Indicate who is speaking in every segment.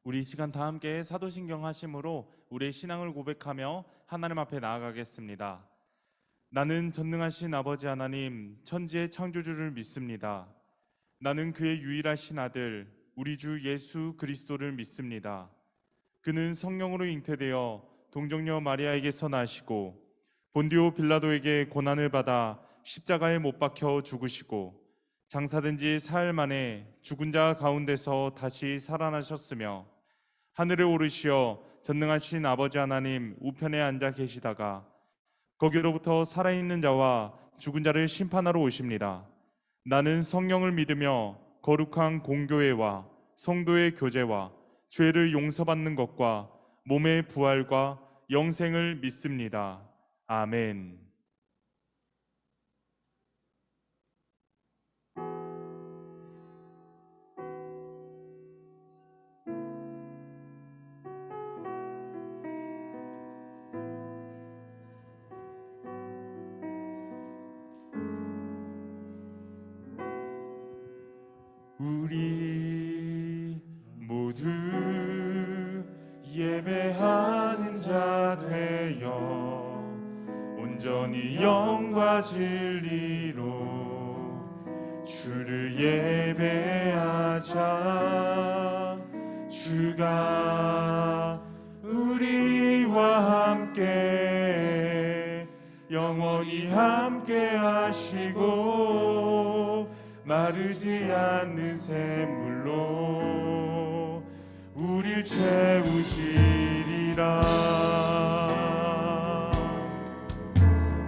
Speaker 1: 우리 이 시간 다 함께 사도신경 하심으로 우리의 신앙을 고백하며 하나님 앞에 나아가겠습니다. 나는 전능하신 아버지 하나님, 천지의 창조주를 믿습니다. 나는 그의 유일하신 아들, 우리 주 예수 그리스도를 믿습니다. 그는 성령으로 잉태되어 동정녀 마리아에게서 나시고 본디오 빌라도에게 고난을 받아 십자가에 못 박혀 죽으시고 장사된 지 사흘 만에 죽은 자 가운데서 다시 살아나셨으며 하늘에 오르시어 전능하신 아버지 하나님 우편에 앉아 계시다가 거기로부터 살아있는 자와 죽은 자를 심판하러 오십니다. 나는 성령을 믿으며 거룩한 공교회와 성도의 교제와 죄를 용서받는 것과 몸의 부활과 영생을 믿습니다. 아멘. 우리 모두 예배하는 자 되어 온전히 영과 진리로 주를 예배하자. 주가 우리와 함께 영원히 함께 하시고 마르지 않는 샘물로 우릴 채우시리라.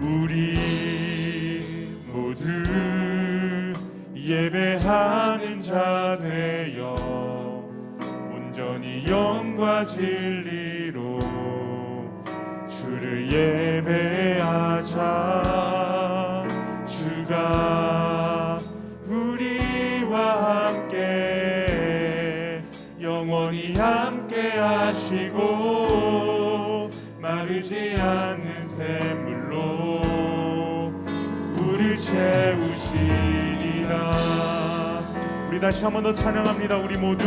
Speaker 1: 우리 모두 예배하는 자 되어 온전히 영과 진리로 주를 예배하자. 주가 우리와 함께 영원히 함께 하시고 마르지 않는 샘물로 우릴 채우시리라. 우리 다시 한 번 더 찬양합니다. 우리 모두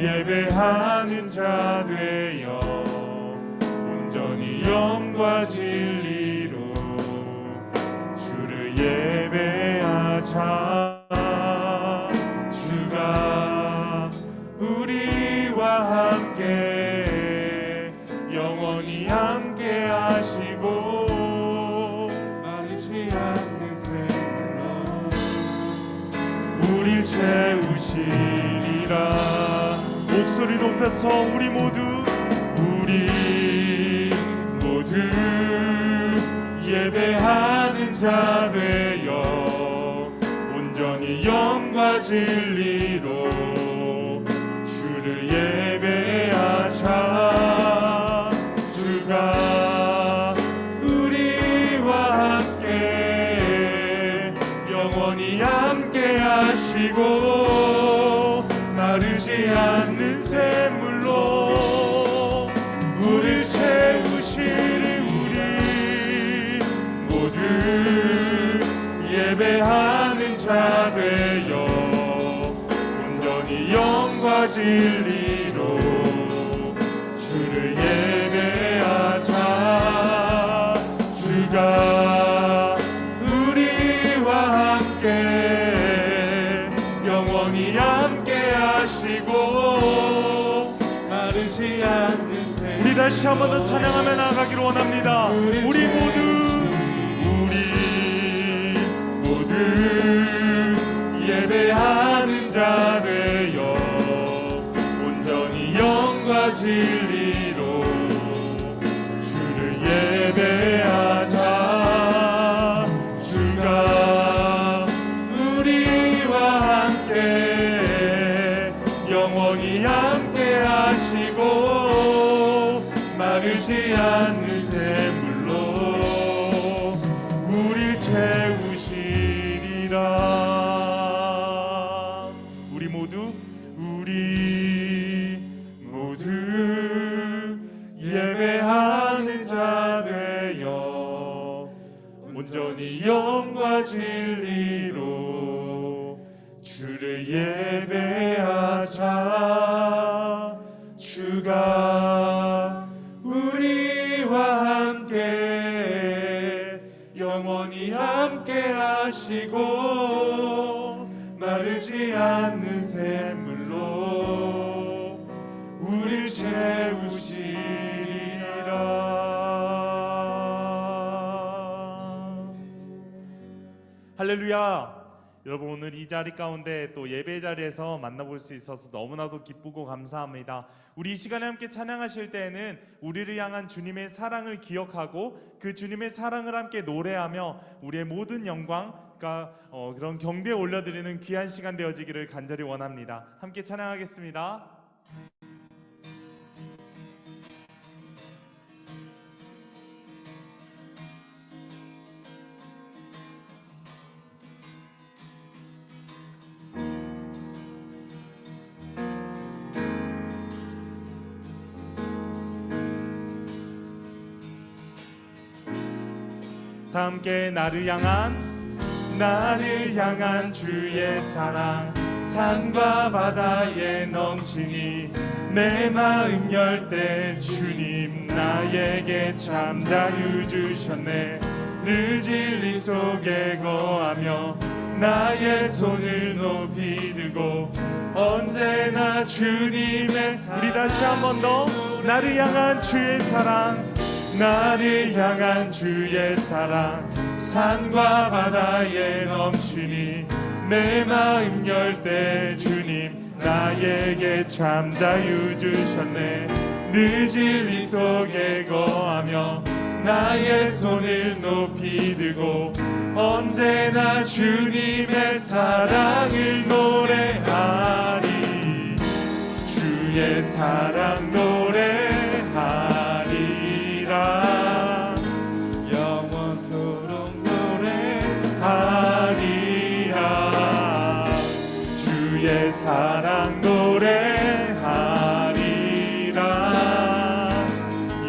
Speaker 1: 예배하는 자 되어 온전히 영과 진리로 주를 예배하자. 주가 우리와 함께 영원히 함께 하시고 마르지 않는 샘물로 우릴 채우시리라. 목소리 높여서 우리 모두 예배하는 자 되어 온전히 영과 진리로 주를 예배하자. 주가 우리와 함께 영원히 함께 하시고 마르지 않는 샘물로 우릴 채우시리. 우리 모두 예배하는 자 되어 온전히 영과 진리로 주를 예배하자. 주가 우리와 함께 영원히 함께 하시고 마르지 않는 샘. 우리 다시 한 번 더 찬양하며 나아가기를 원합니다. 우리 모두 예배하는 자 되어 온전히 영과 진리로 주를 예배하자. 주가 우리와 함께 영원히 함께 하시고 마르지 않는 샘물로 우릴 채우시리라. 우리 모두 예배하는 자 되어 온전히 영과 진리로 주를 예배하자. 주가 우리와 함께 영원히 함께 하시고 마르지 않는 샘물로 우릴 채우시리라. 할렐루야. 여러분, 오늘 이 자리 가운데 또 예배 자리에서 만나볼 수 있어서 너무나도 기쁘고 감사합니다. 우리 이 시간에 함께 찬양하실 때에는 우리를 향한 주님의 사랑을 기억하고 그 주님의 사랑을 함께 노래하며 우리의 모든 영광과 그런 경배에 올려드리는 귀한 시간 되어지기를 간절히 원합니다. 함께 찬양하겠습니다. 함께 나를 향한 주의 사랑 산과 바다에 넘치니 내 마음 열 때 주님 나에게 참 자유 주셨네. 늘 진리 속에 거하며 나의 손을 높이 들고 언제나 주님의 우리 다시 한 번 더 나를 향한 주의 사랑 주의 사랑 산과 바다에 넘치니 내 마음 열 때 주님 나에게 참 자유 주셨네. 늘 진리 속에 거하며 나의 손을 높이 들고 언제나 주님의 사랑을 노래하리. 주의 사랑 노래하리라. 영원토록 노래하리라. 주의 사랑 노래하리라.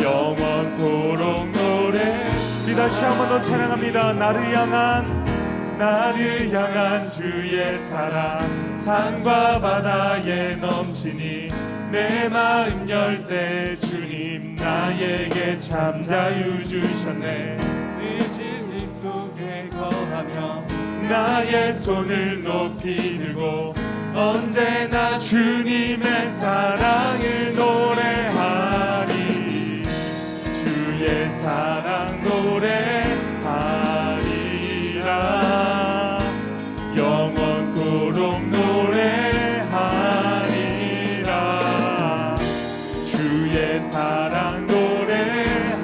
Speaker 1: 영원토록 노래. 우리 다시 한 번 더 찬양합니다. 나를 향한 주의 사랑 산과 바다에 넘치니 내 마음 열 때 주님 나에게 참 자유 주셨네. 네 진리 속에 거하며 나의 손을 높이 들고 언제나 주님의 사랑을 노래하리. 주의 사랑 노래하리라. 영원토록 노래하리라. 주의 사랑 노래하리라.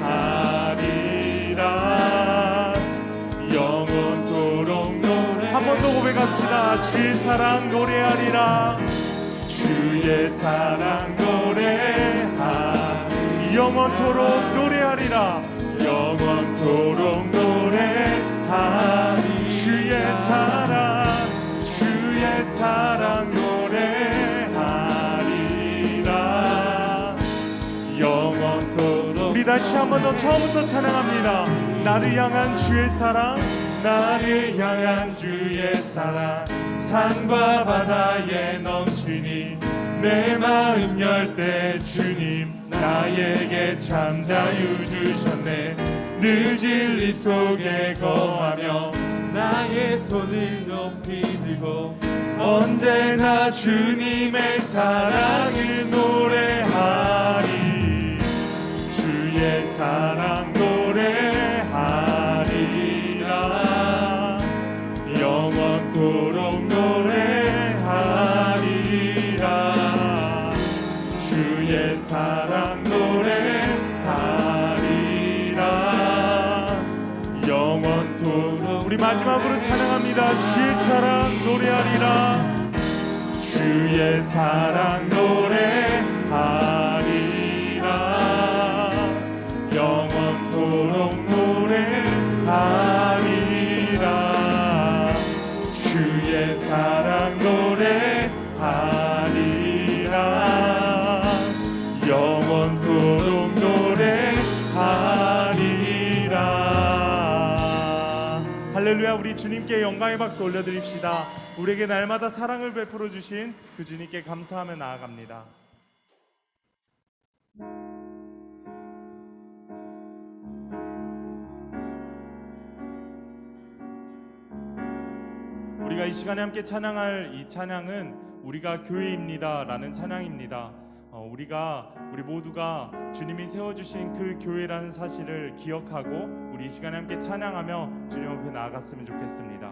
Speaker 1: 영원토록 노래. 한 번 더 고백합시다. 주의 사랑 노래하리라. 주의 사랑 노래하리라. 영원토록 노래하리라. 영원토록 노래하리. 주의 사랑 노래하리라. 영원토록. 우리 다시 한 번 더 처음부터 찬양합니다. 나를 향한 주의 사랑 주의 사랑 산과 바다에 넘치니 내 마음 열 때 주님 나에게 참 자유 주셨네. 늘 진리 속에 거하며 나의 손을 높이 들고 언제나 주님의 사랑을 노래하리. 주의 사랑 노래하리라. 영원토록 노래하리라. 주의 사랑 노래하리라. 영원토록. 우리 마지막으로 찬양합니다. 주의 사랑 노래하리라. 주의 사랑 노래하리라. 영원토록 노래하리라. 주의 사랑 노래하리라. 영원토록 노래하리라. 할렐루야. 우리 주님 주님께 영광의 박수 올려드립시다. 우리에게 날마다 사랑을 베풀어 주신 그 주님께 감사하며 나아갑니다. 우리가 이 시간에 함께 찬양할 이 찬양은 우리가 교회입니다 라는 찬양입니다. 우리 모두가 주님이 세워주신 그 교회라는 사실을 기억하고 우리 이 시간에 함께 찬양하며 주님 앞에 나아갔으면 좋겠습니다.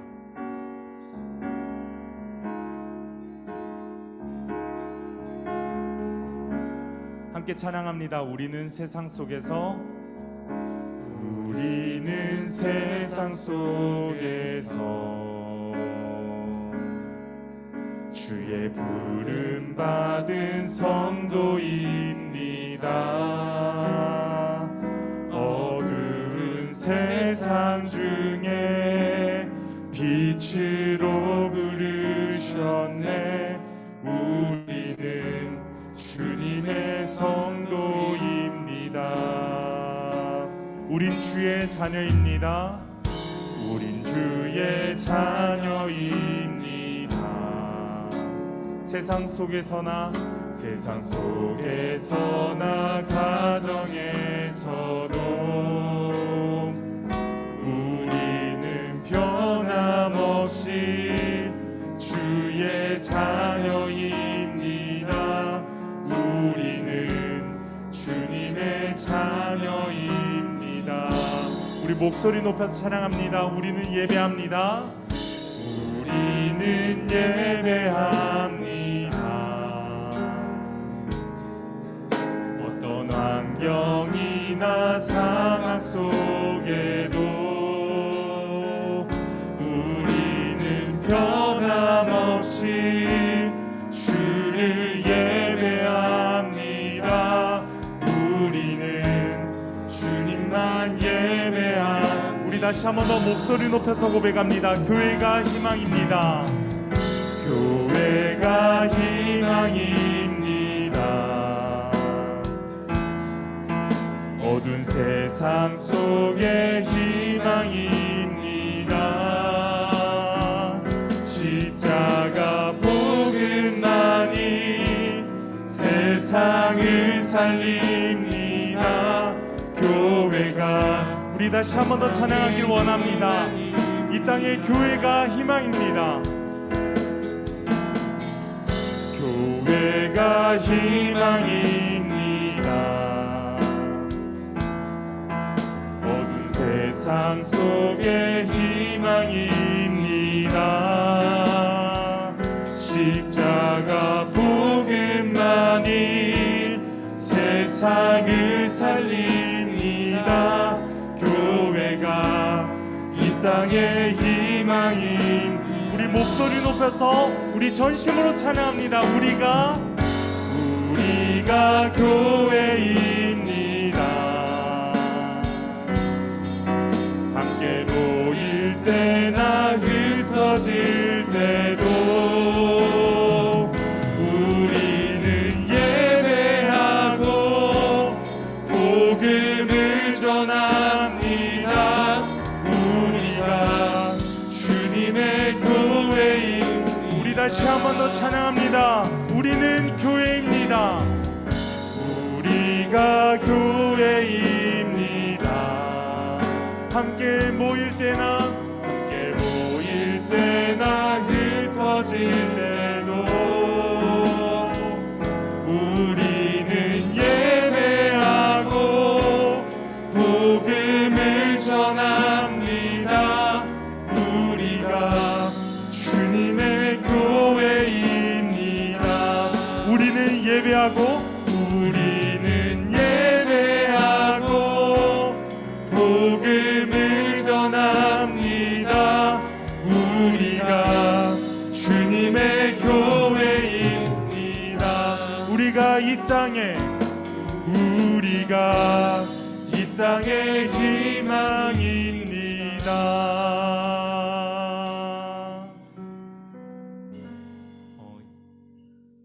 Speaker 1: 함께 찬양합니다. 우리는 세상 속에서 주의 부름 받은 성도입니다. 어두운 세상 중에 빛으로 부르셨네. 우리는 주님의 성도입니다. 우린 주의 자녀입니다. 우린 주의 자녀입니다. 세상 속에서나 가정에서도 우리는 변함없이 주의 자녀입니다. 우리는 주님의 자녀입니다. 우리 목소리 높여서 찬양합니다. 우리는 예배합니다. 우리는 예배합니다. 어떤 환경이나 상황 속에도 우리는 변함없이 주를 예배합니다. 우리는 주님만 예배합니다. 우리 다시 한 번 더 목소리 높여서 고백합니다. 교회가 희망입니다. 교회가 희망입니다. 어두운 세상 속에 희망입니다. 십자가 복음만이 세상을 살립니다. 교회가 우리 다시 한 번 더 찬양하길 원합니다. 이 땅에 교회가 희망입니다. 교회가 희망입니다. 어두운 세상 속에 희망입니다. 십자가 복음만이 세상을 살립니다. 교회가 이 땅의 희망임. 우리 목소리 높여서 우리 전심으로 찬양합니다. 우리가 교회입니다. 함께 모일 때나 흩어질 때도 우리는 예배하고 복음을 전합니다. 우리가 주님의 교회인. 우리 다시 한 번 더 찬양합니다. 우리는 교회입니다. 우리가 교회입니다. 함께 모일 때나 흩어질 때도 우리는 예배하고 복음을 전합니다. 우리가 주님의 교회입니다. 우리는 예배하고 복음을 전합니다. 우리가 주님의 교회입니다. 우리가 이 땅의 희망입니다.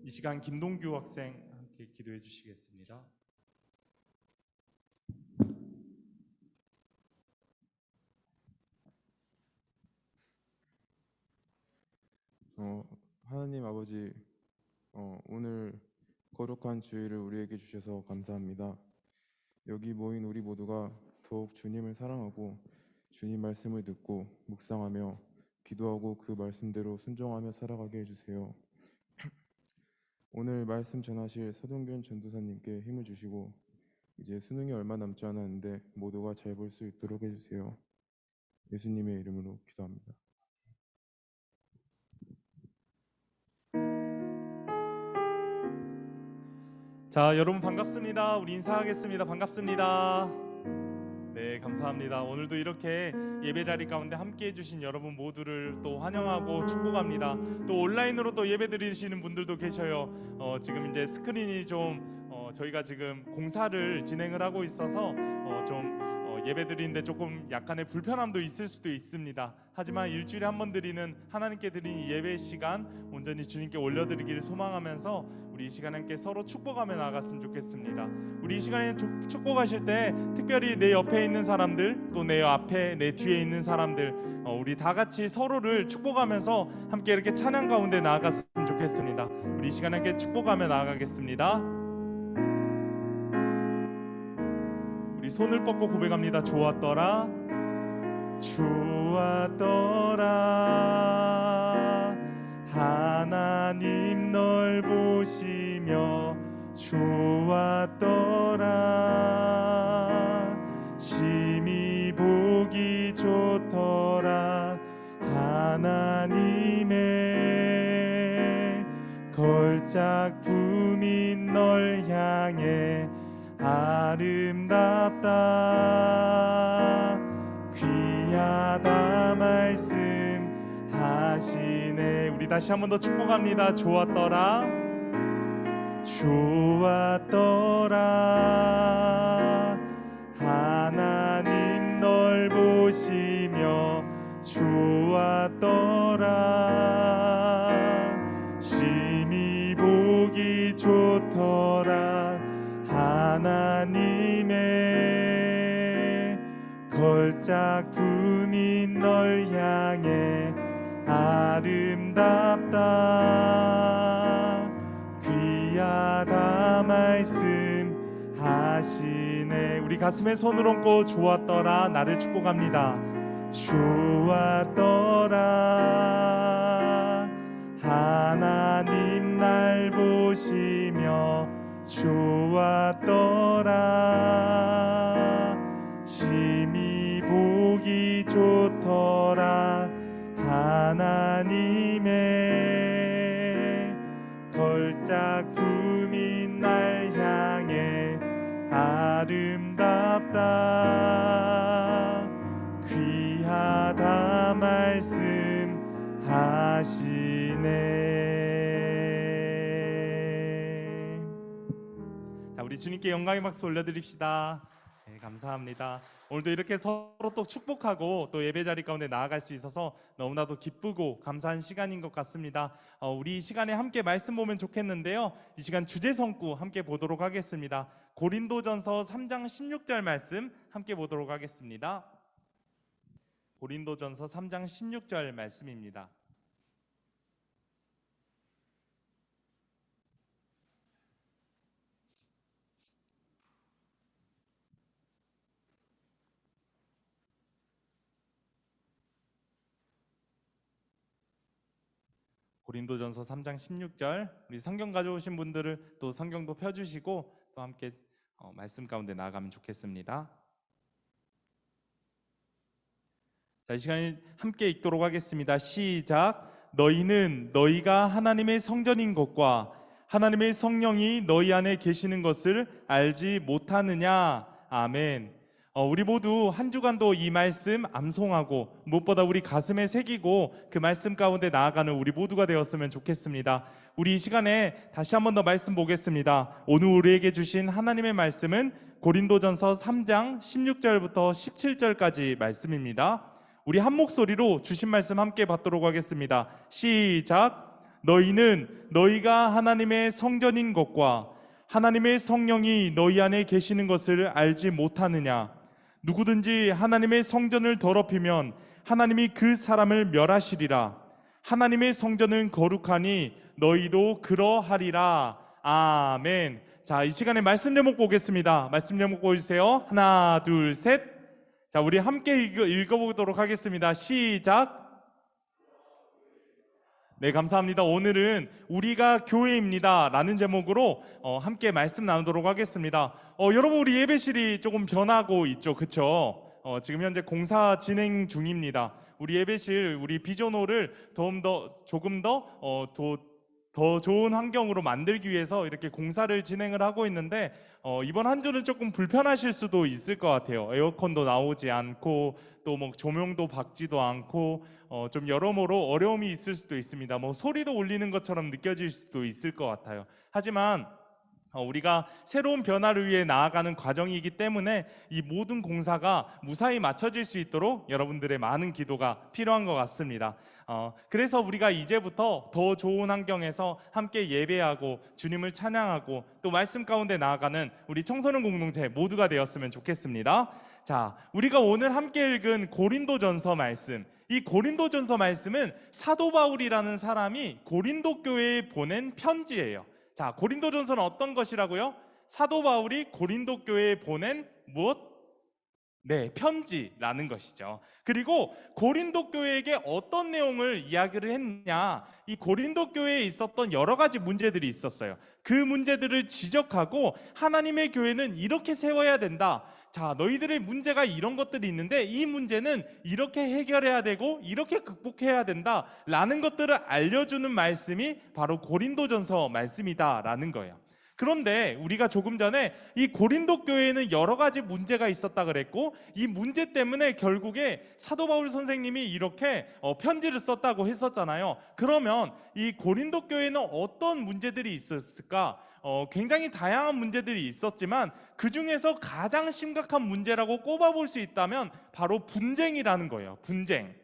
Speaker 1: 이 시간 김동규 학생 함께 기도해 주시겠습니다.
Speaker 2: 하나님 아버지, 오늘 거룩한 주일을 우리에게 주셔서 감사합니다. 여기 모인 우리 모두가 더욱 주님을 사랑하고 주님 말씀을 듣고 묵상하며 기도하고 그 말씀대로 순종하며 살아가게 해주세요. 오늘 말씀 전하실 서동균 전도사님께 힘을 주시고 이제 수능이 얼마 남지 않았는데 모두가 잘 볼 수 있도록 해주세요. 예수님의 이름으로 기도합니다.
Speaker 1: 자, 여러분 반갑습니다. 우리 인사하겠습니다. 반갑습니다. 네, 감사합니다. 오늘도 이렇게 예배 자리 가운데 함께 해주신 여러분 모두를 또 환영하고 축복합니다. 또 온라인으로 또 예배 드리시는 분들도 계셔요. 지금 이제 스크린이 좀 저희가 지금 공사를 진행을 하고 있어서 좀 예배 드리는데 조금 약간의 불편함도 있을 수도 있습니다. 하지만 일주일에 한 번 드리는 하나님께 드리는 이 예배 시간 온전히 주님께 올려드리기를 소망하면서 우리 이 시간에 함께 서로 축복하며 나아갔으면 좋겠습니다. 우리 이 시간에 축복하실 때 특별히 내 옆에 있는 사람들, 또 내 앞에 내 뒤에 있는 사람들, 우리 다 같이 서로를 축복하면서 함께 이렇게 찬양 가운데 나아갔으면 좋겠습니다. 우리 이 시간에 함께 축복하며 나아가겠습니다. 우리 손을 뻗고 고백합니다. 좋았더라, 좋았더라. 하나님 널 보시며 좋았더라. 심히 보기 좋더라. 하나님의 걸작 품인 널 향해 아름답다. 귀하다 말씀하시네. 우리 다시 한 번 더 축복합니다. 좋았더라, 좋았더라. 하나님 널 보시며 좋았더라. 심히 보기 좋더라. 하나님의 걸작 품인 널 향해 아름답다. 귀하다 말씀하시네. 우리 가슴에 손을 얹고 좋았더라 나를 축복합니다. 좋았더라. 하나님 날 보시며 좋았더라. 심히 보기 좋더라. 하나님의 걸작 품인 날 향해 아름답다. 귀하다 말씀하시네. 자, 우리 주님께 영광의 박수 올려드립시다. 네, 감사합니다. 오늘도 이렇게 서로 또 축복하고 또 예배 자리 가운데 나아갈 수 있어서 너무나도 기쁘고 감사한 시간인 것 같습니다. 우리 이 시간에 함께 말씀 보면 좋겠는데요. 이 시간 주제 성구 함께 보도록 하겠습니다. 고린도전서 3장 16절 말씀 함께 보도록 하겠습니다. 고린도전서 3장 16절 말씀입니다. 고린도전서 3장 16절, 우리 성경 가져오신 분들을 또 성경도 펴주시고 또 함께 말씀 가운데 나아가면 좋겠습니다. 자, 이 시간에 함께 읽도록 하겠습니다. 시작. 너희는 너희가 하나님의 성전인 것과 하나님의 성령이 너희 안에 계시는 것을 알지 못하느냐. 아멘. 우리 모두 한 주간도 이 말씀 암송하고 무엇보다 우리 가슴에 새기고 그 말씀 가운데 나아가는 우리 모두가 되었으면 좋겠습니다. 우리 이 시간에 다시 한 번 더 말씀 보겠습니다. 오늘 우리에게 주신 하나님의 말씀은 고린도전서 3장 16절부터 17절까지 말씀입니다. 우리 한 목소리로 주신 말씀 함께 받도록 하겠습니다. 시작. 너희는 너희가 하나님의 성전인 것과 하나님의 성령이 너희 안에 계시는 것을 알지 못하느냐. 누구든지 하나님의 성전을 더럽히면 하나님이 그 사람을 멸하시리라. 하나님의 성전은 거룩하니 너희도 그러하리라. 아멘. 자, 이 시간에 말씀 제목 보겠습니다. 말씀 제목 보여주세요. 하나, 둘, 셋. 자, 우리 함께 읽어보도록 하겠습니다. 시작. 네, 감사합니다. 오늘은 우리가 교회입니다 라는 제목으로 함께 말씀 나누도록 하겠습니다. 여러분, 우리 예배실이 조금 변하고 있죠, 그쵸? 지금 현재 공사 진행 중입니다. 우리 예배실, 우리 비전홀을 조금 더 좋은 환경으로 만들기 위해서 이렇게 공사를 진행을 하고 있는데 이번 한 주는 조금 불편하실 수도 있을 것 같아요. 에어컨도 나오지 않고 또 뭐 조명도 밝지도 않고 좀 여러모로 어려움이 있을 수도 있습니다. 뭐 소리도 울리는 것처럼 느껴질 수도 있을 것 같아요. 하지만 우리가 새로운 변화를 위해 나아가는 과정이기 때문에 이 모든 공사가 무사히 마쳐질 수 있도록 여러분들의 많은 기도가 필요한 것 같습니다. 그래서 우리가 이제부터 더 좋은 환경에서 함께 예배하고 주님을 찬양하고 또 말씀 가운데 나아가는 우리 청소년 공동체 모두가 되었으면 좋겠습니다. 자, 우리가 오늘 함께 읽은 고린도전서 말씀, 이 고린도전서 말씀은 사도 바울이라는 사람이 고린도 교회에 보낸 편지예요. 자, 고린도전서는 어떤 것이라고요? 사도 바울이 고린도 교회에 보낸 무엇? 네, 편지라는 것이죠. 그리고 고린도 교회에게 어떤 내용을 이야기를 했냐? 이 고린도 교회에 있었던 여러 가지 문제들이 있었어요. 그 문제들을 지적하고 하나님의 교회는 이렇게 세워야 된다. 자, 너희들의 문제가 이런 것들이 있는데 이 문제는 이렇게 해결해야 되고 이렇게 극복해야 된다 라는 것들을 알려주는 말씀이 바로 고린도전서 말씀이다라는 거예요. 그런데 우리가 조금 전에 이 고린도 교회에는 여러 가지 문제가 있었다 그랬고 이 문제 때문에 결국에 사도 바울 선생님이 이렇게 편지를 썼다고 했었잖아요. 그러면 이 고린도 교회는 어떤 문제들이 있었을까? 굉장히 다양한 문제들이 있었지만 그 중에서 가장 심각한 문제라고 꼽아볼 수 있다면 바로 분쟁이라는 거예요. 분쟁.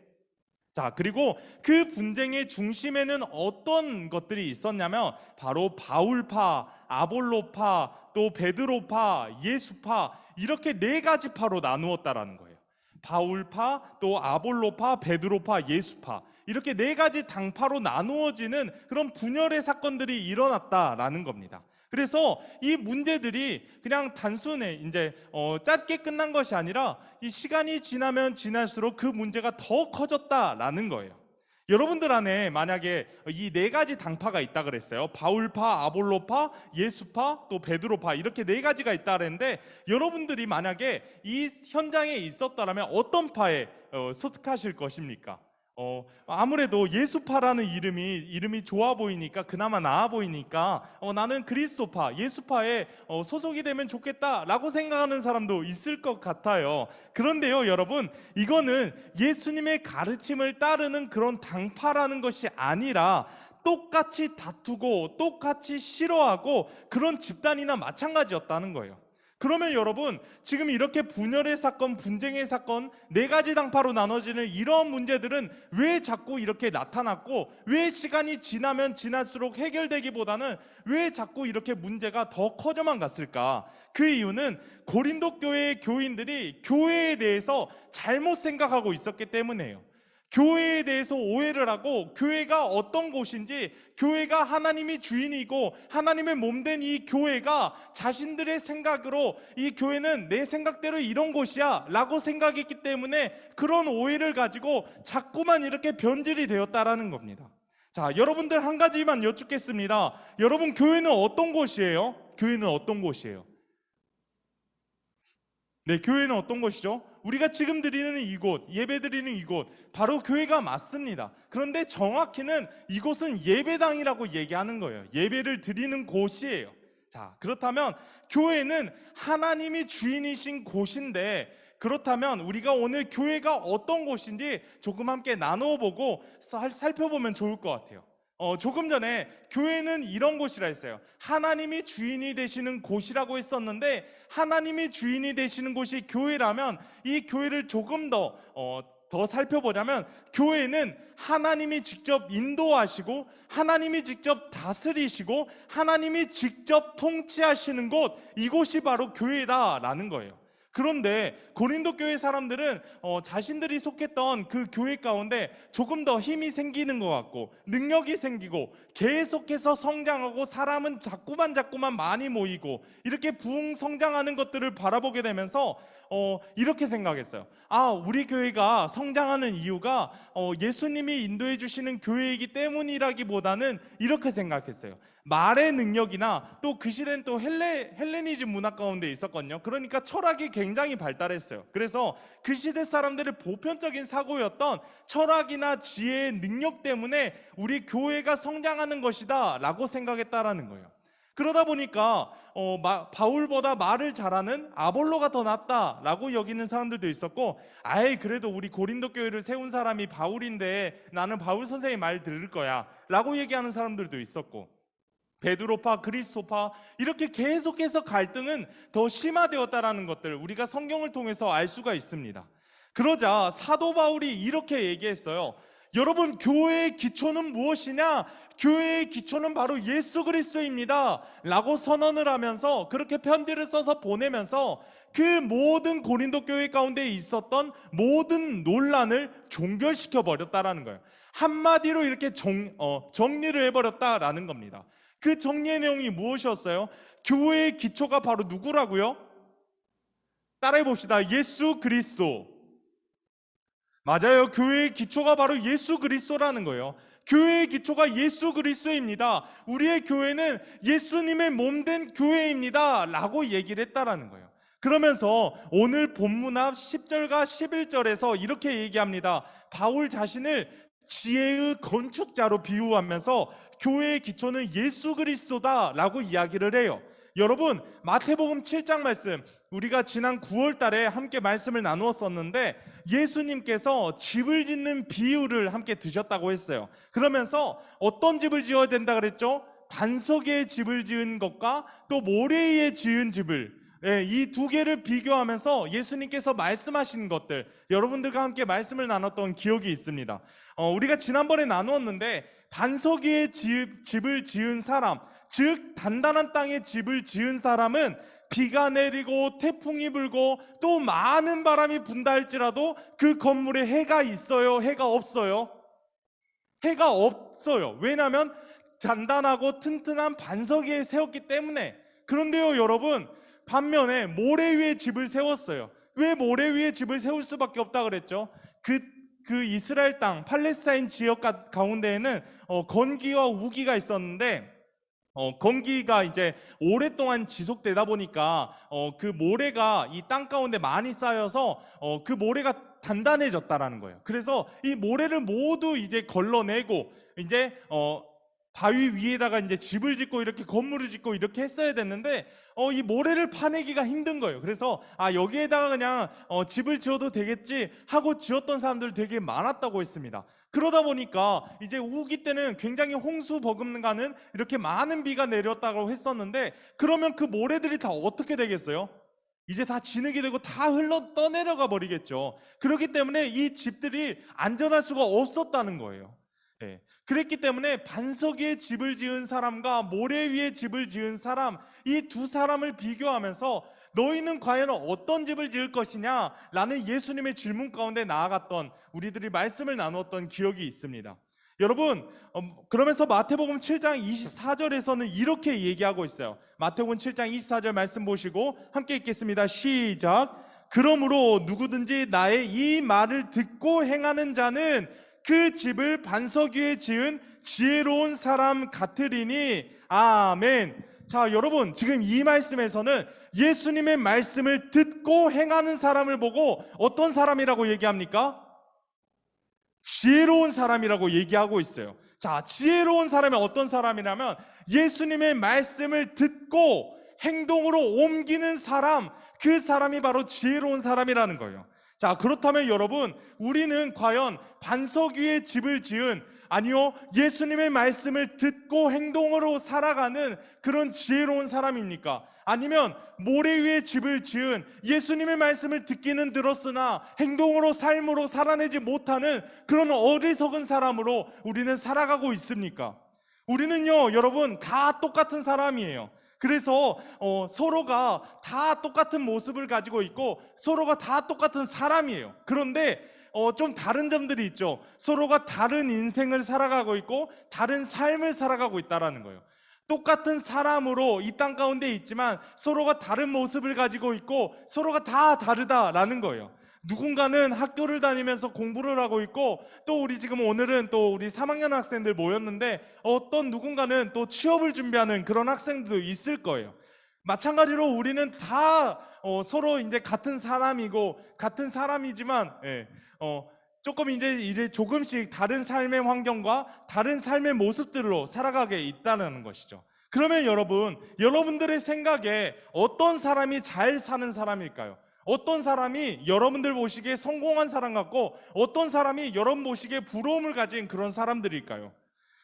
Speaker 1: 자, 그리고 그 분쟁의 중심에는 어떤 것들이 있었냐면 바로 바울파, 아볼로파, 또 베드로파, 예수파 이렇게 네 가지 파로 나누었다라는 거예요. 바울파, 또 아볼로파, 베드로파, 예수파 이렇게 네 가지 당파로 나누어지는 그런 분열의 사건들이 일어났다라는 겁니다. 그래서 이 문제들이 그냥 단순히 이제 짧게 끝난 것이 아니라 이 시간이 지나면 지날수록 그 문제가 더 커졌다라는 거예요. 여러분들 안에 만약에 이 네 가지 당파가 있다 그랬어요. 바울파, 아볼로파, 예수파, 또 베드로파 이렇게 네 가지가 있다 그랬는데 여러분들이 만약에 이 현장에 있었다면 어떤 파에 소속하실 것입니까? 아무래도 예수파라는 이름이 좋아 보이니까 그나마 나아 보이니까 나는 그리스도파, 예수파에 소속이 되면 좋겠다라고 생각하는 사람도 있을 것 같아요. 그런데요, 여러분, 이거는 예수님의 가르침을 따르는 그런 당파라는 것이 아니라 똑같이 다투고 똑같이 싫어하고 그런 집단이나 마찬가지였다는 거예요. 그러면 여러분, 지금 이렇게 분열의 사건, 분쟁의 사건, 네 가지 당파로 나눠지는 이런 문제들은 왜 자꾸 이렇게 나타났고 왜 시간이 지나면 지날수록 해결되기보다는 왜 자꾸 이렇게 문제가 더 커져만 갔을까? 그 이유는 고린도 교회의 교인들이 교회에 대해서 잘못 생각하고 있었기 때문이에요. 교회에 대해서 오해를 하고 교회가 어떤 곳인지, 교회가 하나님이 주인이고 하나님의 몸된 이 교회가 자신들의 생각으로 이 교회는 내 생각대로 이런 곳이야 라고 생각했기 때문에 그런 오해를 가지고 자꾸만 이렇게 변질이 되었다라는 겁니다. 자, 여러분들 한 가지만 여쭙겠습니다. 여러분, 교회는 어떤 곳이에요? 교회는 어떤 곳이에요? 네, 교회는 어떤 곳이죠? 우리가 지금 드리는 이곳, 예배 드리는 이곳, 바로 교회가 맞습니다. 그런데 정확히는 이곳은 예배당이라고 얘기하는 거예요. 예배를 드리는 곳이에요. 자, 그렇다면 교회는 하나님이 주인이신 곳인데, 그렇다면 우리가 오늘 교회가 어떤 곳인지 조금 함께 나누어 보고 살펴보면 좋을 것 같아요. 조금 전에 교회는 이런 곳이라 했어요. 하나님이 주인이 되시는 곳이라고 했었는데, 하나님이 주인이 되시는 곳이 교회라면 이 교회를 조금 더 살펴보자면, 교회는 하나님이 직접 인도하시고 하나님이 직접 다스리시고 하나님이 직접 통치하시는 곳, 이곳이 바로 교회다라는 거예요. 그런데 고린도 교회 사람들은 자신들이 속했던 그 교회 가운데 조금 더 힘이 생기는 것 같고 능력이 생기고 계속해서 성장하고 사람은 자꾸만 많이 모이고 이렇게 부흥 성장하는 것들을 바라보게 되면서 이렇게 생각했어요. 우리 교회가 성장하는 이유가 예수님이 인도해 주시는 교회이기 때문이라기보다는 이렇게 생각했어요. 말의 능력이나 또 그 시대는 또 헬레니즘 문화 가운데 있었거든요. 그러니까 철학이 굉장히 발달했어요. 그래서 그 시대 사람들의 보편적인 사고였던 철학이나 지혜의 능력 때문에 우리 교회가 성장하는 것이다 라고 생각했다라는 거예요. 그러다 보니까 바울보다 말을 잘하는 아볼로가 더 낫다라고 여기는 사람들도 있었고, 그래도 우리 고린도 교회를 세운 사람이 바울인데 나는 바울 선생의 말 들을 거야 라고 얘기하는 사람들도 있었고, 베드로파, 그리스도파 이렇게 계속해서 갈등은 더 심화되었다라는 것들 우리가 성경을 통해서 알 수가 있습니다. 그러자 사도 바울이 이렇게 얘기했어요. 여러분, 교회의 기초는 무엇이냐? 교회의 기초는 바로 예수 그리스도입니다 라고 선언을 하면서 그렇게 편지를 써서 보내면서 그 모든 고린도 교회 가운데 있었던 모든 논란을 종결시켜 버렸다라는 거예요. 한마디로 이렇게 정리를 해버렸다라는 겁니다. 그 정리의 내용이 무엇이었어요? 교회의 기초가 바로 누구라고요? 따라해 봅시다. 예수 그리스도. 맞아요. 교회의 기초가 바로 예수 그리스도라는 거예요. 교회의 기초가 예수 그리스도입니다. 우리의 교회는 예수님의 몸된 교회입니다 라고 얘기를 했다라는 거예요. 그러면서 오늘 본문 앞 10절과 11절에서 이렇게 얘기합니다. 바울 자신을 지혜의 건축자로 비유하면서 교회의 기초는 예수 그리스도다 라고 이야기를 해요. 여러분, 마태복음 7장 말씀 우리가 지난 9월 달에 함께 말씀을 나누었었는데 예수님께서 집을 짓는 비유를 함께 드셨다고 했어요. 그러면서 어떤 집을 지어야 된다 그랬죠? 반석의 집을 지은 것과 또 모래 위에 지은 집을, 이 두 개를 비교하면서 예수님께서 말씀하신 것들 여러분들과 함께 말씀을 나눴던 기억이 있습니다. 우리가 지난번에 나누었는데 반석 위에 집을 지은 사람, 즉 단단한 땅에 집을 지은 사람은 비가 내리고 태풍이 불고 또 많은 바람이 분다 할지라도 그 건물에 해가 있어요? 해가 없어요? 해가 없어요. 왜냐하면 단단하고 튼튼한 반석 위에 세웠기 때문에. 그런데요 여러분, 반면에 모래 위에 집을 세웠어요. 왜 모래 위에 집을 세울 수밖에 없다 그랬죠? 그 이스라엘 땅 팔레스타인 지역 가운데에는 건기와 우기가 있었는데 건기가 이제 오랫동안 지속되다 보니까 그 모래가 이 땅 가운데 많이 쌓여서 그 모래가 단단해졌다라는 거예요. 그래서 이 모래를 모두 이제 걸러내고 이제 바위 위에다가 이제 집을 짓고 이렇게 건물을 짓고 이렇게 했어야 됐는데 이 모래를 파내기가 힘든 거예요. 그래서 여기에다가 그냥 집을 지어도 되겠지 하고 지었던 사람들 되게 많았다고 했습니다. 그러다 보니까 이제 우기 때는 굉장히 홍수 버금가는 이렇게 많은 비가 내렸다고 했었는데 그러면 그 모래들이 다 어떻게 되겠어요? 이제 다 진흙이 되고 다 흘러 떠내려가 버리겠죠. 그렇기 때문에 이 집들이 안전할 수가 없었다는 거예요. 그랬기 때문에 반석 위에 집을 지은 사람과 모래 위에 집을 지은 사람, 이 두 사람을 비교하면서 너희는 과연 어떤 집을 지을 것이냐? 라는 예수님의 질문 가운데 나아갔던 우리들이 말씀을 나누었던 기억이 있습니다. 여러분, 그러면서 마태복음 7장 24절에서는 이렇게 얘기하고 있어요. 마태복음 7장 24절 말씀 보시고 함께 읽겠습니다. 시작. 그러므로 누구든지 나의 이 말을 듣고 행하는 자는 그 집을 반석 위에 지은 지혜로운 사람 같으리니. 아멘. 자, 여러분, 지금 이 말씀에서는 예수님의 말씀을 듣고 행하는 사람을 보고 어떤 사람이라고 얘기합니까? 지혜로운 사람이라고 얘기하고 있어요. 자, 지혜로운 사람이 어떤 사람이냐면 예수님의 말씀을 듣고 행동으로 옮기는 사람, 그 사람이 바로 지혜로운 사람이라는 거예요. 자, 그렇다면 여러분, 우리는 과연 반석 위에 집을 지은, 아니요, 예수님의 말씀을 듣고 행동으로 살아가는 그런 지혜로운 사람입니까? 아니면 모래 위에 집을 지은 예수님의 말씀을 듣기는 들었으나 행동으로 삶으로 살아내지 못하는 그런 어리석은 사람으로 우리는 살아가고 있습니까? 우리는요, 여러분, 다 똑같은 사람이에요. 그래서 서로가 다 똑같은 모습을 가지고 있고 서로가 다 똑같은 사람이에요. 그런데 좀 다른 점들이 있죠. 서로가 다른 인생을 살아가고 있고 다른 삶을 살아가고 있다라는 거예요. 똑같은 사람으로 이 땅 가운데 있지만 서로가 다른 모습을 가지고 있고 서로가 다 다르다라는 거예요. 누군가는 학교를 다니면서 공부를 하고 있고 또 우리 지금 오늘은 또 우리 3학년 학생들 모였는데 어떤 누군가는 또 취업을 준비하는 그런 학생들도 있을 거예요. 마찬가지로 우리는 다 서로 이제 같은 사람이고 같은 사람이지만 조금 이제 조금씩 다른 삶의 환경과 다른 삶의 모습들로 살아가게 있다는 것이죠. 그러면 여러분들의 생각에 어떤 사람이 잘 사는 사람일까요? 어떤 사람이 여러분들 보시기에 성공한 사람 같고 어떤 사람이 여러분 보시기에 부러움을 가진 그런 사람들일까요?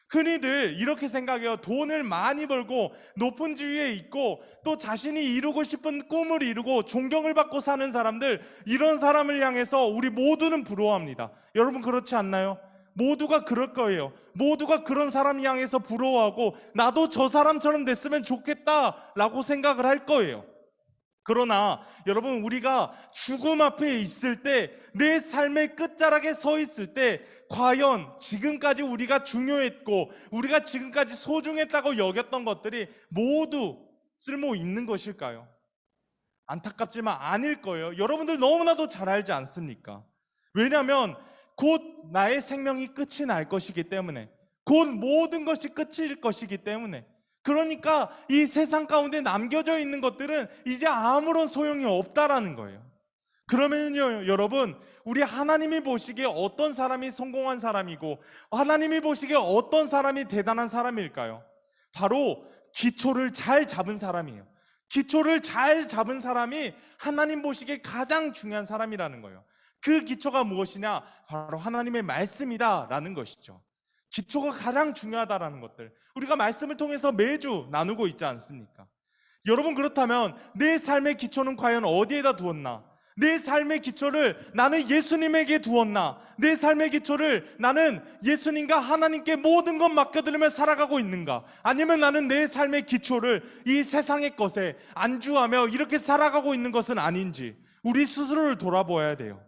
Speaker 1: 흔히들 이렇게 생각해요. 돈을 많이 벌고 높은 지위에 있고 또 자신이 이루고 싶은 꿈을 이루고 존경을 받고 사는 사람들, 이런 사람을 향해서 우리 모두는 부러워합니다. 여러분 그렇지 않나요? 모두가 그럴 거예요. 모두가 그런 사람 향해서 부러워하고 나도 저 사람처럼 됐으면 좋겠다라고 생각을 할 거예요. 그러나 여러분, 우리가 죽음 앞에 있을 때, 내 삶의 끝자락에 서 있을 때 과연 지금까지 우리가 중요했고 우리가 지금까지 소중했다고 여겼던 것들이 모두 쓸모 있는 것일까요? 안타깝지만 아닐 거예요. 여러분들 너무나도 잘 알지 않습니까? 왜냐하면 곧 나의 생명이 끝이 날 것이기 때문에, 곧 모든 것이 끝일 것이기 때문에, 그러니까 이 세상 가운데 남겨져 있는 것들은 이제 아무런 소용이 없다라는 거예요. 그러면요, 여러분, 우리 하나님이 보시기에 어떤 사람이 성공한 사람이고 하나님이 보시기에 어떤 사람이 대단한 사람일까요? 바로 기초를 잘 잡은 사람이에요. 기초를 잘 잡은 사람이 하나님 보시기에 가장 중요한 사람이라는 거예요. 그 기초가 무엇이냐? 바로 하나님의 말씀이다라는 것이죠. 기초가 가장 중요하다라는 것들, 우리가 말씀을 통해서 매주 나누고 있지 않습니까? 여러분, 그렇다면 내 삶의 기초는 과연 어디에다 두었나? 내 삶의 기초를 나는 예수님에게 두었나? 내 삶의 기초를 나는 예수님과 하나님께 모든 것 맡겨드리며 살아가고 있는가? 아니면 나는 내 삶의 기초를 이 세상의 것에 안주하며 이렇게 살아가고 있는 것은 아닌지 우리 스스로를 돌아보아야 돼요.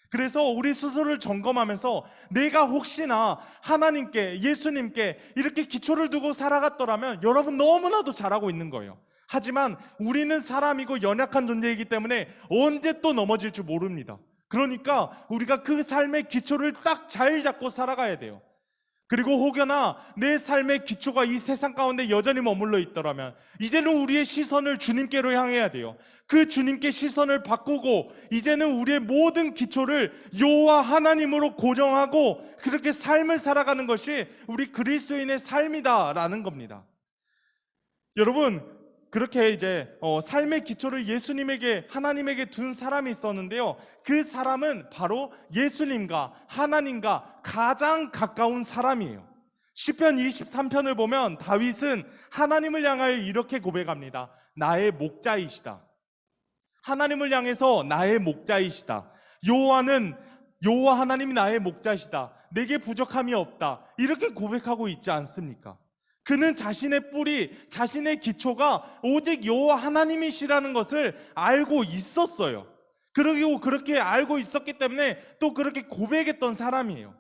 Speaker 1: 그래서 우리 스스로를 점검하면서 내가 혹시나 하나님께, 예수님께 이렇게 기초를 두고 살아갔더라면 여러분 너무나도 잘하고 있는 거예요. 하지만 우리는 사람이고 연약한 존재이기 때문에 언제 또 넘어질 줄 모릅니다. 그러니까 우리가 그 삶의 기초를 딱 잘 잡고 살아가야 돼요. 그리고 혹여나 내 삶의 기초가 이 세상 가운데 여전히 머물러 있더라면 이제는 우리의 시선을 주님께로 향해야 돼요. 그 주님께 시선을 바꾸고 이제는 우리의 모든 기초를 여호와 하나님으로 고정하고 그렇게 삶을 살아가는 것이 우리 그리스도인의 삶이다라는 겁니다. 여러분, 그렇게 이제 삶의 기초를 예수님에게, 하나님에게 둔 사람이 있었는데요, 그 사람은 바로 예수님과 하나님과 가장 가까운 사람이에요. 시편 23편을 보면 다윗은 하나님을 향하여 이렇게 고백합니다. 나의 목자이시다. 하나님을 향해서 나의 목자이시다. 여호와 하나님이 나의 목자시다. 내게 부족함이 없다. 이렇게 고백하고 있지 않습니까? 그는 자신의 뿌리, 자신의 기초가 오직 여호와 하나님이시라는 것을 알고 있었어요. 그리고 그렇게 알고 있었기 때문에 또 그렇게 고백했던 사람이에요.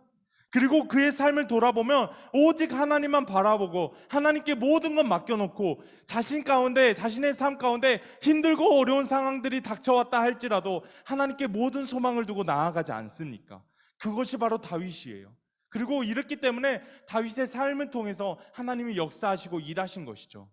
Speaker 1: 그리고 그의 삶을 돌아보면 오직 하나님만 바라보고 하나님께 모든 것 맡겨놓고 자신 가운데, 자신의 삶 가운데 힘들고 어려운 상황들이 닥쳐왔다 할지라도 하나님께 모든 소망을 두고 나아가지 않습니까? 그것이 바로 다윗이에요. 그리고 이렇기 때문에 다윗의 삶을 통해서 하나님이 역사하시고 일하신 것이죠.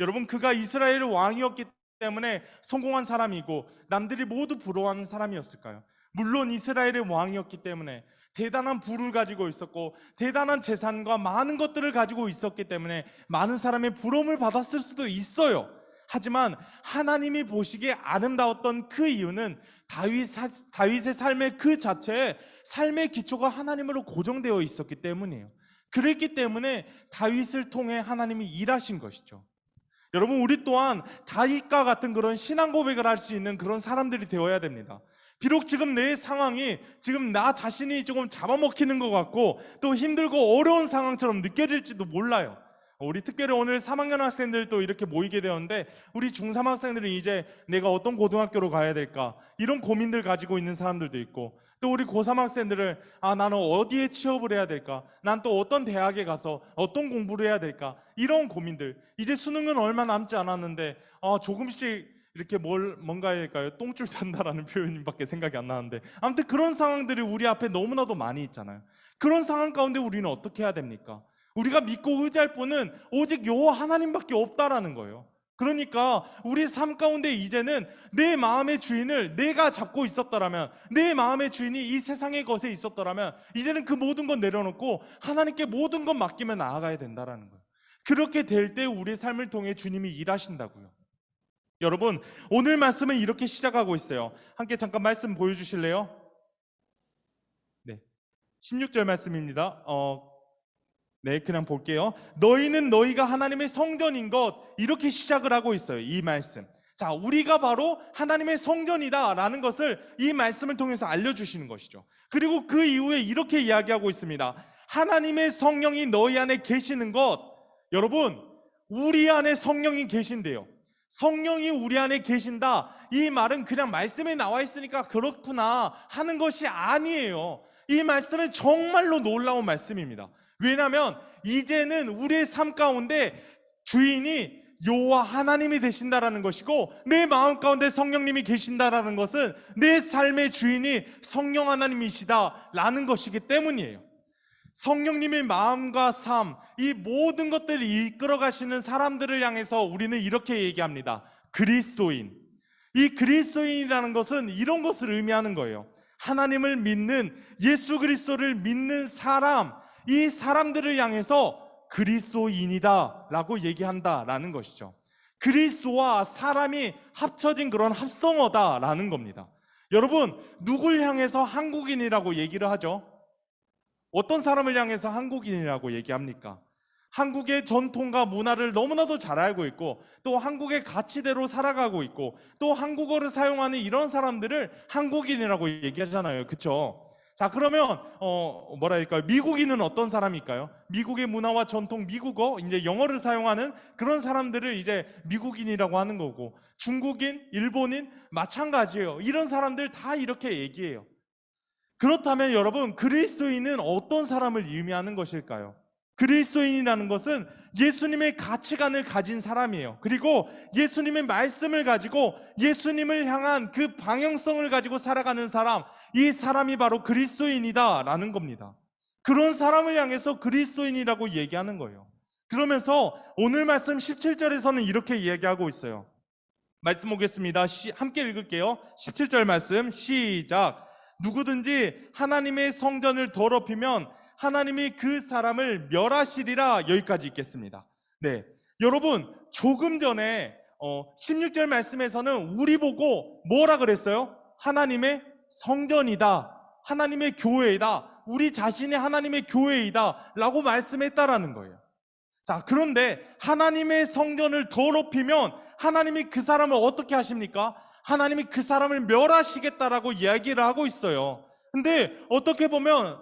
Speaker 1: 여러분, 그가 이스라엘의 왕이었기 때문에 성공한 사람이고 남들이 모두 부러워하는 사람이었을까요? 물론 이스라엘의 왕이었기 때문에 대단한 부를 가지고 있었고 대단한 재산과 많은 것들을 가지고 있었기 때문에 많은 사람의 부러움을 받았을 수도 있어요. 하지만 하나님이 보시기에 아름다웠던 그 이유는 다윗의 삶의 그 자체에 삶의 기초가 하나님으로 고정되어 있었기 때문이에요. 그랬기 때문에 다윗을 통해 하나님이 일하신 것이죠. 여러분, 우리 또한 다윗과 같은 그런 신앙 고백을 할 수 있는 그런 사람들이 되어야 됩니다. 비록 지금 내 상황이, 지금 나 자신이 조금 잡아먹히는 것 같고 또 힘들고 어려운 상황처럼 느껴질지도 몰라요. 우리 특별히 오늘 3학년 학생들도 이렇게 모이게 되었는데, 우리 중3 학생들은 이제 내가 어떤 고등학교로 가야 될까, 이런 고민들 가지고 있는 사람들도 있고, 또 우리 고3 학생들은 나는 어디에 취업을 해야 될까, 난 또 어떤 대학에 가서 어떤 공부를 해야 될까, 이런 고민들. 이제 수능은 얼마 남지 않았는데 조금씩 이렇게 뭔가 해야 될까요? 똥줄 탄다라는 표현밖에 생각이 안 나는데, 아무튼 그런 상황들이 우리 앞에 너무나도 많이 있잖아요. 그런 상황 가운데 우리는 어떻게 해야 됩니까? 우리가 믿고 의지할 분은 오직 여호와 하나님밖에 없다라는 거예요. 그러니까 우리 삶 가운데 이제는 내 마음의 주인을 내가 잡고 있었더라면, 내 마음의 주인이 이 세상의 것에 있었더라면, 이제는 그 모든 것 내려놓고 하나님께 모든 것 맡기며 나아가야 된다라는 거예요. 그렇게 될 때 우리의 삶을 통해 주님이 일하신다고요. 여러분, 오늘 말씀은 이렇게 시작하고 있어요. 함께 잠깐 말씀 보여주실래요? 네, 16절 말씀입니다. 네, 그냥 볼게요. 너희는 너희가 하나님의 성전인 것, 이렇게 시작을 하고 있어요. 이 말씀. 자, 우리가 바로 하나님의 성전이다 라는 것을 이 말씀을 통해서 알려주시는 것이죠. 그리고 그 이후에 이렇게 이야기하고 있습니다. 하나님의 성령이 너희 안에 계시는 것. 여러분, 우리 안에 성령이 계신대요. 성령이 우리 안에 계신다, 이 말은 그냥 말씀에 나와 있으니까 그렇구나 하는 것이 아니에요. 이 말씀은 정말로 놀라운 말씀입니다. 왜냐하면 이제는 우리의 삶 가운데 주인이 여호와 하나님이 되신다라는 것이고, 내 마음 가운데 성령님이 계신다라는 것은 내 삶의 주인이 성령 하나님이시다라는 것이기 때문이에요. 성령님의 마음과 삶, 이 모든 것들을 이끌어 가시는 사람들을 향해서 우리는 이렇게 얘기합니다. 그리스도인. 이 그리스도인이라는 것은 이런 것을 의미하는 거예요. 하나님을 믿는, 예수 그리스도를 믿는 사람, 이 사람들을 향해서 그리스도인이다 라고 얘기한다라는 것이죠. 그리스도와 사람이 합쳐진 그런 합성어다라는 겁니다. 여러분, 누굴 향해서 한국인이라고 얘기를 하죠? 어떤 사람을 향해서 한국인이라고 얘기합니까? 한국의 전통과 문화를 너무나도 잘 알고 있고, 또 한국의 가치대로 살아가고 있고, 또 한국어를 사용하는 이런 사람들을 한국인이라고 얘기하잖아요. 그렇죠? 자, 그러면 뭐라 할까요? 미국인은 어떤 사람일까요? 미국의 문화와 전통, 미국어, 이제 영어를 사용하는 그런 사람들을 이제 미국인이라고 하는 거고, 중국인, 일본인 마찬가지예요. 이런 사람들 다 이렇게 얘기해요. 그렇다면 여러분, 그리스도인은 어떤 사람을 의미하는 것일까요? 그리스도인이라는 것은 예수님의 가치관을 가진 사람이에요. 그리고 예수님의 말씀을 가지고 예수님을 향한 그 방향성을 가지고 살아가는 사람, 이 사람이 바로 그리스도인이다 라는 겁니다. 그런 사람을 향해서 그리스도인이라고 얘기하는 거예요. 그러면서 오늘 말씀 17절에서는 이렇게 이야기하고 있어요. 말씀 보겠습니다. 함께 읽을게요. 17절 말씀 시작. 누구든지 하나님의 성전을 더럽히면 하나님이 그 사람을 멸하시리라. 여기까지 읽겠습니다. 네, 여러분, 조금 전에 16절 말씀에서는 우리 보고 뭐라 그랬어요? 하나님의 성전이다, 하나님의 교회이다, 우리 자신이 하나님의 교회이다 라고 말씀했다라는 거예요. 자, 그런데 하나님의 성전을 더럽히면 하나님이 그 사람을 어떻게 하십니까? 하나님이 그 사람을 멸하시겠다라고 이야기를 하고 있어요. 근데 어떻게 보면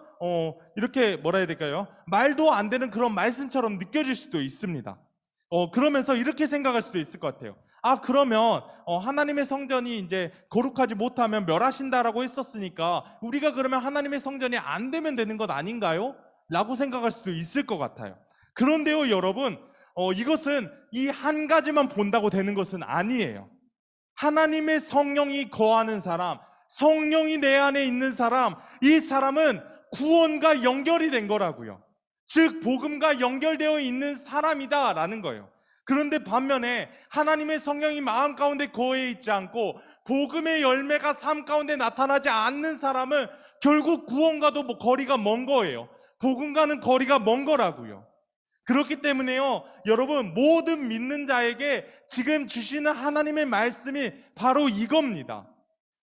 Speaker 1: 이렇게 뭐라 해야 될까요? 말도 안 되는 그런 말씀처럼 느껴질 수도 있습니다. 그러면서 이렇게 생각할 수도 있을 것 같아요. 그러면 하나님의 성전이 이제 거룩하지 못하면 멸하신다라고 했었으니까 우리가 그러면 하나님의 성전이 안 되면 되는 것 아닌가요? 라고 생각할 수도 있을 것 같아요. 그런데요, 여러분, 이것은 이 한 가지만 본다고 되는 것은 아니에요. 하나님의 성령이 거하는 사람, 성령이 내 안에 있는 사람, 이 사람은 구원과 연결이 된 거라고요. 즉 복음과 연결되어 있는 사람이다 라는 거예요. 그런데 반면에 하나님의 성령이 마음 가운데 거해 있지 않고 복음의 열매가 삶 가운데 나타나지 않는 사람은 결국 구원과도 거리가 먼 거예요. 복음과는 거리가 먼 거라고요. 그렇기 때문에요, 여러분, 모든 믿는 자에게 지금 주시는 하나님의 말씀이 바로 이겁니다.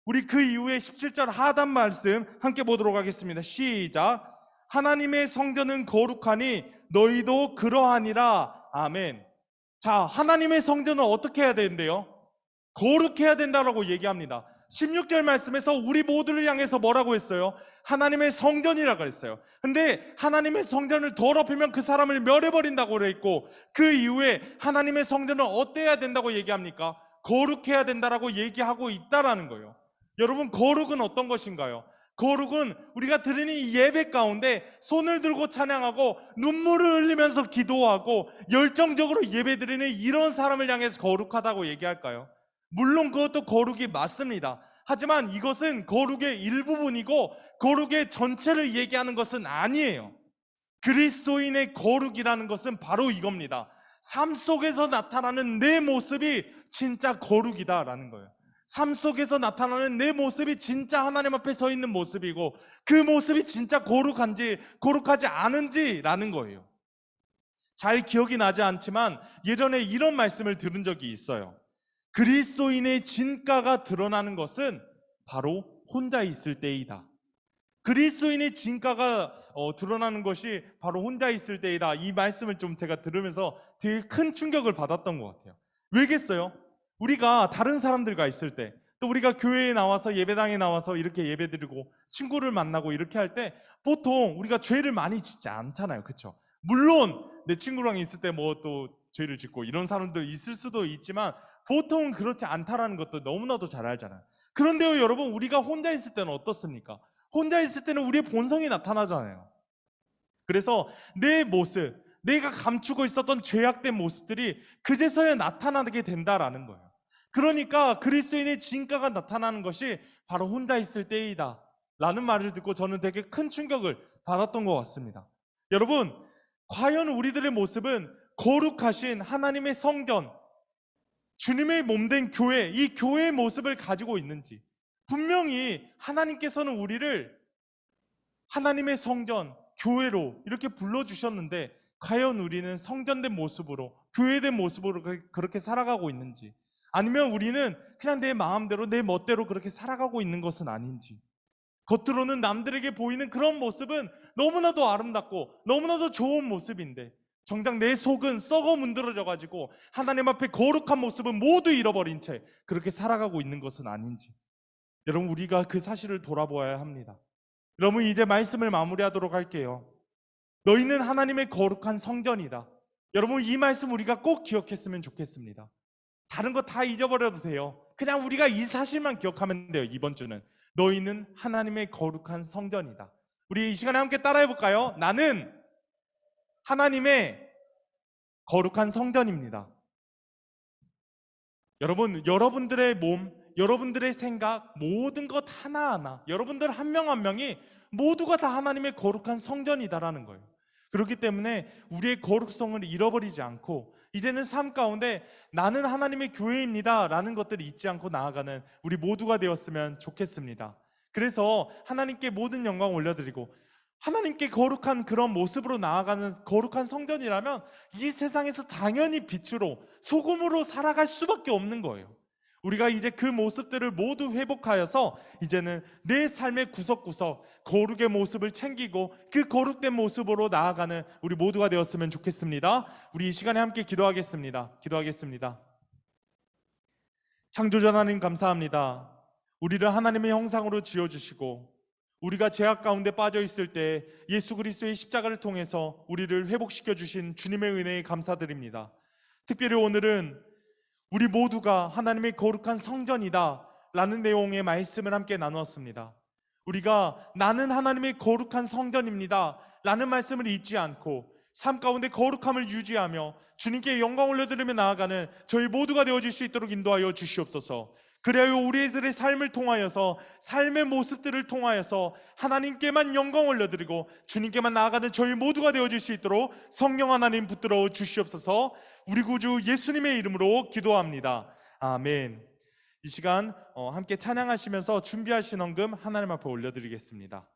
Speaker 1: 우리 그 이후에 17절 하단 말씀 함께 보도록 하겠습니다. 시작. 하나님의 성전은 거룩하니 너희도 그러하니라. 아멘. 자, 하나님의 성전은 어떻게 해야 되는데요? 거룩해야 된다라고 얘기합니다. 16절 말씀에서 우리 모두를 향해서 뭐라고 했어요? 하나님의 성전이라고 했어요. 근데 하나님의 성전을 더럽히면 그 사람을 멸해버린다고 그랬고, 그 이후에 하나님의 성전은 어때야 된다고 얘기합니까? 거룩해야 된다라고 얘기하고 있다라는 거예요. 여러분, 거룩은 어떤 것인가요? 거룩은 우리가 드리는 이 예배 가운데 손을 들고 찬양하고 눈물을 흘리면서 기도하고 열정적으로 예배 드리는 이런 사람을 향해서 거룩하다고 얘기할까요? 물론 그것도 거룩이 맞습니다. 하지만 이것은 거룩의 일부분이고 거룩의 전체를 얘기하는 것은 아니에요. 그리스도인의 거룩이라는 것은 바로 이겁니다. 삶 속에서 나타나는 내 모습이 진짜 거룩이다라는 거예요. 삶 속에서 나타나는 내 모습이 진짜 하나님 앞에 서 있는 모습이고, 그 모습이 진짜 거룩한지 거룩하지 않은지라는 거예요. 잘 기억이 나지 않지만 예전에 이런 말씀을 들은 적이 있어요. 그리스도인의 진가가 드러나는 것은 바로 혼자 있을 때이다. 그리스도인의 진가가 드러나는 것이 바로 혼자 있을 때이다. 이 말씀을 좀 제가 들으면서 되게 큰 충격을 받았던 것 같아요. 왜겠어요? 우리가 다른 사람들과 있을 때, 또 우리가 교회에 나와서 예배당에 나와서 이렇게 예배드리고 친구를 만나고 이렇게 할 때 보통 우리가 죄를 많이 짓지 않잖아요. 그렇죠? 물론 내 친구랑 있을 때 뭐 또 죄를 짓고 이런 사람도 있을 수도 있지만 보통은 그렇지 않다라는 것도 너무나도 잘 알잖아요. 그런데요, 여러분, 우리가 혼자 있을 때는 어떻습니까? 혼자 있을 때는 우리의 본성이 나타나잖아요. 그래서 내 모습, 내가 감추고 있었던 죄악된 모습들이 그제서야 나타나게 된다라는 거예요. 그러니까 그리스도인의 진가가 나타나는 것이 바로 혼자 있을 때이다 라는 말을 듣고 저는 되게 큰 충격을 받았던 것 같습니다. 여러분, 과연 우리들의 모습은 거룩하신 하나님의 성전, 주님의 몸된 교회, 이 교회의 모습을 가지고 있는지, 분명히 하나님께서는 우리를 하나님의 성전, 교회로 이렇게 불러주셨는데 과연 우리는 성전된 모습으로, 교회된 모습으로 그렇게 살아가고 있는지, 아니면 우리는 그냥 내 마음대로 내 멋대로 그렇게 살아가고 있는 것은 아닌지, 겉으로는 남들에게 보이는 그런 모습은 너무나도 아름답고 너무나도 좋은 모습인데 정작 내 속은 썩어 문드러져 가지고 하나님 앞에 거룩한 모습은 모두 잃어버린 채 그렇게 살아가고 있는 것은 아닌지, 여러분, 우리가 그 사실을 돌아보아야 합니다. 여러분, 이제 말씀을 마무리하도록 할게요. 너희는 하나님의 거룩한 성전이다. 여러분, 이 말씀 우리가 꼭 기억했으면 좋겠습니다. 다른 거 다 잊어버려도 돼요. 그냥 우리가 이 사실만 기억하면 돼요. 이번 주는 너희는 하나님의 거룩한 성전이다. 우리 이 시간에 함께 따라해 볼까요? 나는 하나님의 거룩한 성전입니다. 여러분, 여러분들의 몸, 여러분들의 생각, 모든 것 하나하나, 여러분들 한 명 한 명이 모두가 다 하나님의 거룩한 성전이다라는 거예요. 그렇기 때문에 우리의 거룩성을 잃어버리지 않고 이제는 삶 가운데 나는 하나님의 교회입니다 라는 것들을 잊지 않고 나아가는 우리 모두가 되었으면 좋겠습니다. 그래서 하나님께 모든 영광 올려드리고 하나님께 거룩한 그런 모습으로 나아가는 거룩한 성전이라면 이 세상에서 당연히 빛으로, 소금으로 살아갈 수밖에 없는 거예요. 우리가 이제 그 모습들을 모두 회복하여서 이제는 내 삶의 구석구석 거룩의 모습을 챙기고 그 거룩된 모습으로 나아가는 우리 모두가 되었으면 좋겠습니다. 우리 이 시간에 함께 기도하겠습니다. 창조주 하나님, 감사합니다. 우리를 하나님의 형상으로 지어주시고 우리가 죄악 가운데 빠져 있을 때 예수 그리스도의 십자가를 통해서 우리를 회복시켜 주신 주님의 은혜에 감사드립니다. 특별히 오늘은 우리 모두가 하나님의 거룩한 성전이다 라는 내용의 말씀을 함께 나누었습니다. 우리가 나는 하나님의 거룩한 성전입니다 라는 말씀을 잊지 않고 삶 가운데 거룩함을 유지하며 주님께 영광 올려드리며 나아가는 저희 모두가 되어질 수 있도록 인도하여 주시옵소서. 그래야 우리들의 삶을 통하여서, 삶의 모습들을 통하여서 하나님께만 영광 올려드리고 주님께만 나아가는 저희 모두가 되어질 수 있도록 성령 하나님 붙들어 주시옵소서. 우리 구주 예수님의 이름으로 기도합니다. 아멘. 이 시간 함께 찬양하시면서 준비하신 헌금 하나님 앞에 올려드리겠습니다.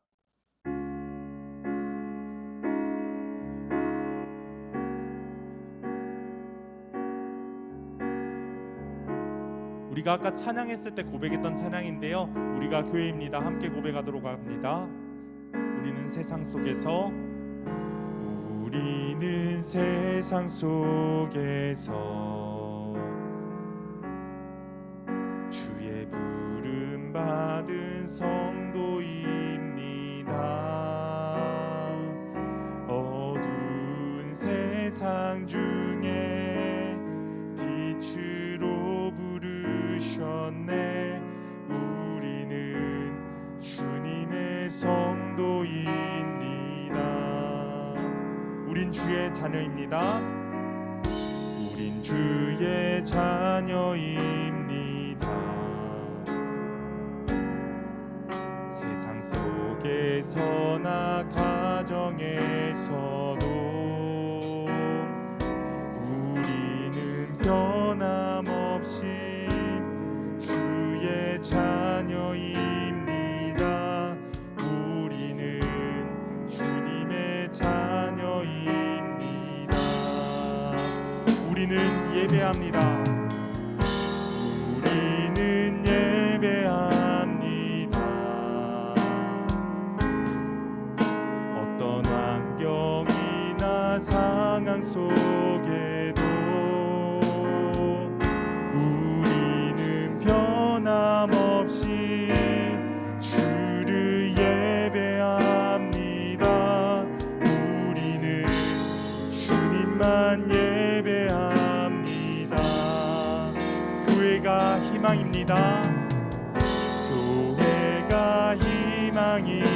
Speaker 1: 우리가 아까 찬양했을 때 고백했던 찬양인데요, 우리가 교회입니다. 함께 고백하도록 합니다. 우리는 세상 속에서 주의 부름 받은 성도입니다. 어두운 세상 중에 빛으로 부르셨네. 우리는 주님의 성도입니다. 우린 주의 자녀입니다. 우린 주의 자녀입니다. 세상 속에서나 가정에서도 우리는 변함없이 주의 자녀입니다. 우리는 주님의 자녀입니다. 우리는 예배합니다. 우리는 예배합니다. 어떤 환경이나 상황 속에도 우리는 변함없이 주를 예배합니다. 우리는 주님만 예배합니다. 교회가 희망입니다. 교회가 희망입니다.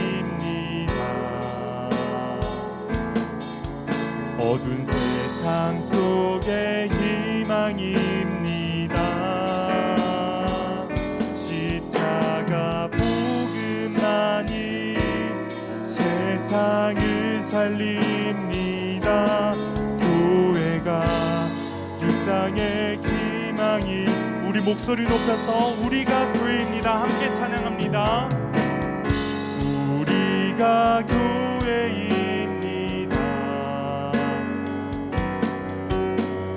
Speaker 1: 어두운 세상 속에 희망입니다. 십자가 복음만이 세상을 살립니다. 교회가 이 땅의 희망이. 우리 목소리 높여서 우리가 교회입니다. 함께 찬양합니다. 우리가 교회입니다.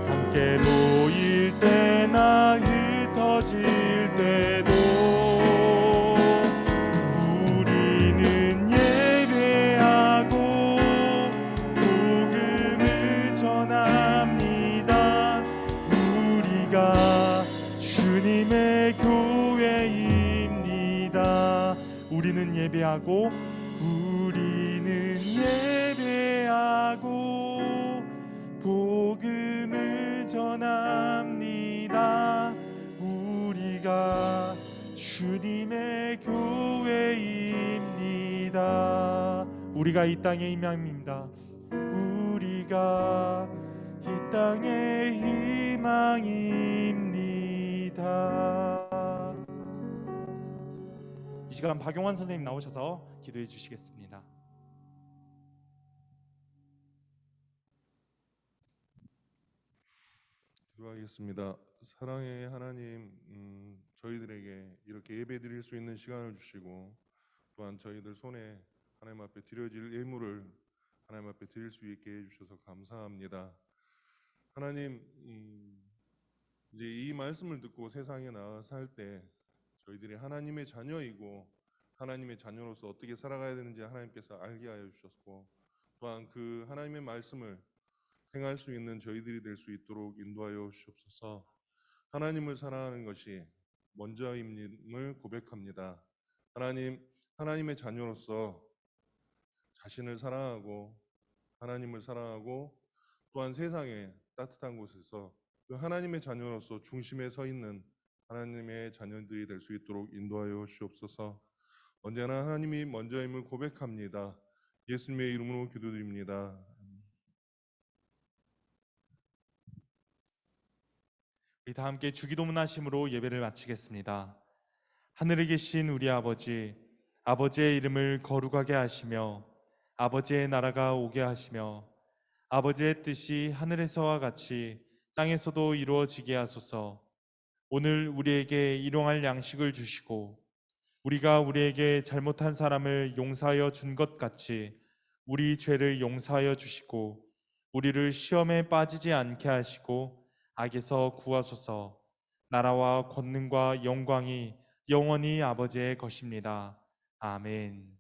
Speaker 1: 함께 모일 때나 흩어질 때도 우리는 예배하고 복음을 전합니다. 우리가 주님의 교회입니다. 우리는 예배하고 복음을 전합니다. 우리가 주님의 교회입니다. 우리가 이 땅의 희망입니다. 우리가 이 땅의 희망입니다. 이 시간 박용환 선생님 나오셔서 기도해 주시겠습니다.
Speaker 3: 기도하겠습니다. 사랑의 하나님, 저희들에게 이렇게 예배드릴 수 있는 시간을 주시고 또한 저희들 손에 하나님 앞에 드려질 예물을 하나님 앞에 드릴 수 있게 해주셔서 감사합니다. 하나님, 이제 이 말씀을 듣고 세상에 나가 살 때 저희들이 하나님의 자녀이고 하나님의 자녀로서 어떻게 살아가야 되는지 하나님께서 알게 하여 주셨고 또한 그 하나님의 말씀을 행할 수 있는 저희들이 될 수 있도록 인도하여 주옵소서. 하나님을 사랑하는 것이 먼저임을 고백합니다. 하나님의 자녀로서 자신을 사랑하고 하나님을 사랑하고 또한 세상의 따뜻한 곳에서 그 하나님의 자녀로서 중심에 서 있는 하나님의 자녀들이 될 수 있도록 인도하여 주옵소서. 언제나 하나님이 먼저임을 고백합니다. 예수님의 이름으로 기도드립니다.
Speaker 1: 우리 다 함께 주기도문 하심으로 예배를 마치겠습니다. 하늘에 계신 우리 아버지, 아버지의 이름을 거룩하게 하시며 아버지의 나라가 오게 하시며 아버지의 뜻이 하늘에서와 같이 땅에서도 이루어지게 하소서. 오늘 우리에게 일용할 양식을 주시고 우리가 우리에게 잘못한 사람을 용서하여 준 것 같이 우리 죄를 용서하여 주시고 우리를 시험에 빠지지 않게 하시고 악에서 구하소서. 나라와 권능과 영광이 영원히 아버지의 것입니다. 아멘.